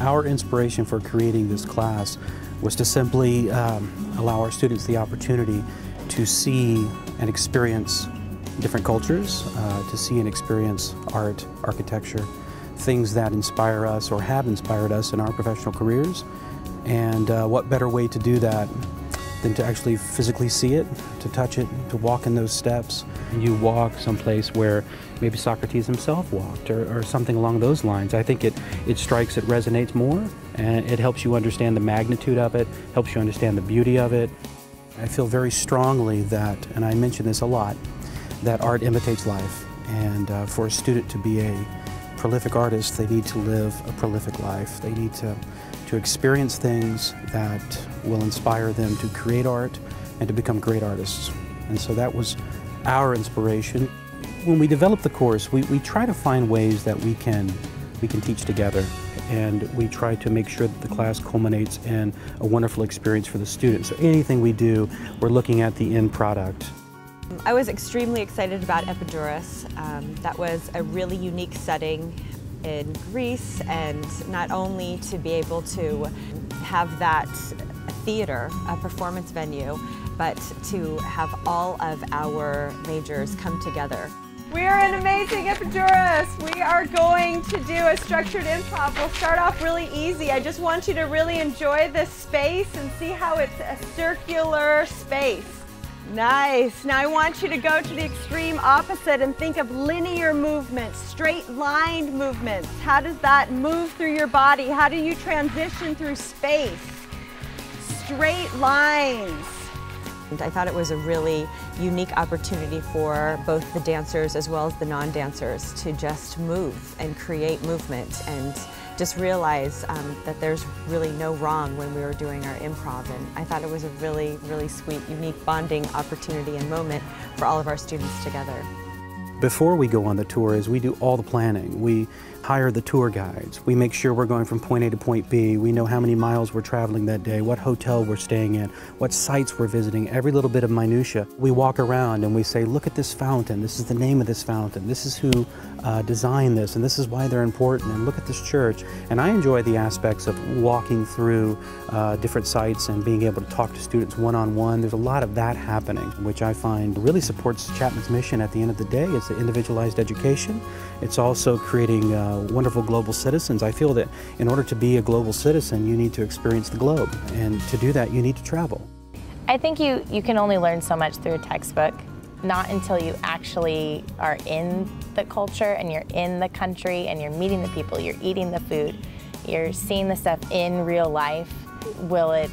Our inspiration for creating this class was to simply allow our students the opportunity to see and experience different cultures, to see and experience art, architecture, things that inspire us or have inspired us in our professional careers. And what better way to do that than to actually physically see it, to touch it, to walk in those steps. You walk someplace where maybe Socrates himself walked or something along those lines. I think it strikes, it resonates more, and it helps you understand the magnitude of it, helps you understand the beauty of it. I feel very strongly that, and I mention this a lot, that art imitates life. And for a student to be a prolific artist, they need to live a prolific life. They need to experience things that will inspire them to create art and to become great artists. And so that was our inspiration. When we developed the course, we try to find ways that we can teach together, and we try to make sure that the class culminates in a wonderful experience for the students. So anything we do, we're looking at the end product. I was extremely excited about Epidaurus. That was a really unique setting in Greece, and not only to be able to have that theater, a performance venue, but to have all of our majors come together. We're an amazing Epidaurus. We are going to do a structured improv. We'll start off really easy. I just want you to really enjoy this space and see how it's a circular space. Nice. Now I want you to go to the extreme opposite and think of linear movements, straight-lined movements. How does that move through your body? How do you transition through space? Straight lines. I thought it was a really unique opportunity for both the dancers as well as the non-dancers to just move and create movement and just realize that there's really no wrong when we were doing our improv. And I thought it was a really, really sweet, unique bonding opportunity and moment for all of our students together. Before we go on the tours, we do all the planning. We hire the tour guides. We make sure we're going from point A to point B. We know how many miles we're traveling that day, what hotel we're staying in, what sites we're visiting, every little bit of minutia. We walk around and we say, look at this fountain. This is the name of this fountain. This is who designed this, and this is why they're important. And look at this church. And I enjoy the aspects of walking through different sites and being able to talk to students one-on-one. There's a lot of that happening, which I find really supports Chapman's mission at the end of the day. It's the individualized education. It's also creating wonderful global citizens. I feel that in order to be a global citizen, you need to experience the globe. And to do that, you need to travel. I think you can only learn so much through a textbook. Not until you actually are in the culture and you're in the country and you're meeting the people, you're eating the food, you're seeing the stuff in real life, will it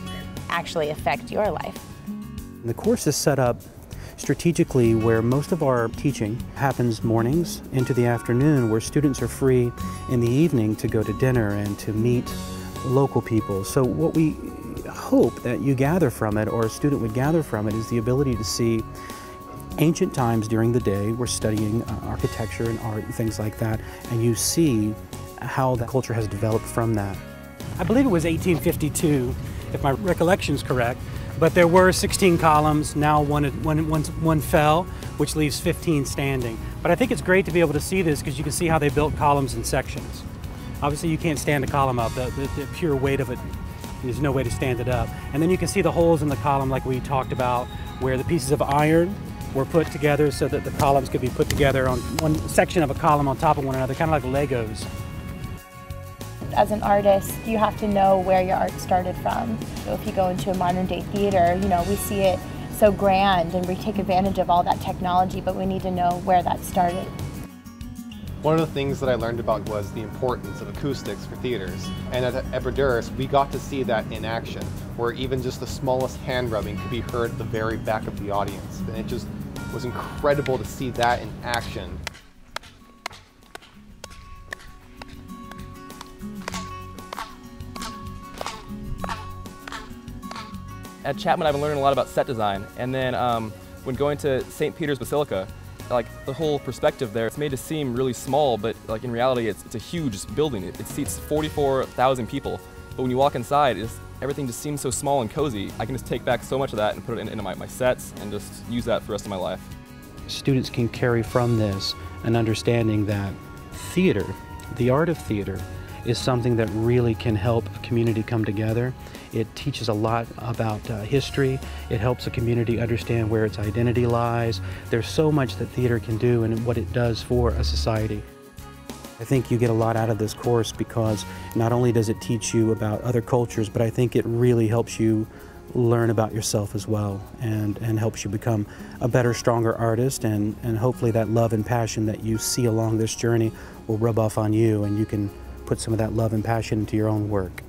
actually affect your life. The course is set up strategically where most of our teaching happens mornings into the afternoon, where students are free in the evening to go to dinner and to meet local people. So what we hope that you gather from it, or a student would gather from it, is the ability to see ancient times during the day. We're studying architecture and art and things like that, and you see how the culture has developed from that. I believe it was 1852, if my recollection is correct, but there were 16 columns. Now one fell, which leaves 15 standing. But I think it's great to be able to see this because you can see how they built columns in sections. Obviously you can't stand a column up, the pure weight of it, there's no way to stand it up. And then you can see the holes in the column like we talked about, where the pieces of iron were put together so that the columns could be put together on one section of a column on top of one another, kind of like Legos. As an artist, you have to know where your art started from. So if you go into a modern day theater, we see it so grand and we take advantage of all that technology, but we need to know where that started. One of the things that I learned about was the importance of acoustics for theaters. And at Epidaurus, we got to see that in action, where even just the smallest hand rubbing could be heard at the very back of the audience. And it just was incredible to see that in action. At Chapman, I've been learning a lot about set design, and then when going to St. Peter's Basilica, like the whole perspective there, it's made to seem really small, but like in reality, it's a huge building. It seats 44,000 people. But when you walk inside, everything just seems so small and cozy. I can just take back so much of that and put it into my sets and just use that for the rest of my life. Students can carry from this an understanding that theater, the art of theater, is something that really can help a community come together. It teaches a lot about history. It helps a community understand where its identity lies. There's so much that theater can do and what it does for a society. I think you get a lot out of this course because not only does it teach you about other cultures, but I think it really helps you learn about yourself as well and helps you become a better, stronger artist, and hopefully that love and passion that you see along this journey will rub off on you and you can put some of that love and passion into your own work.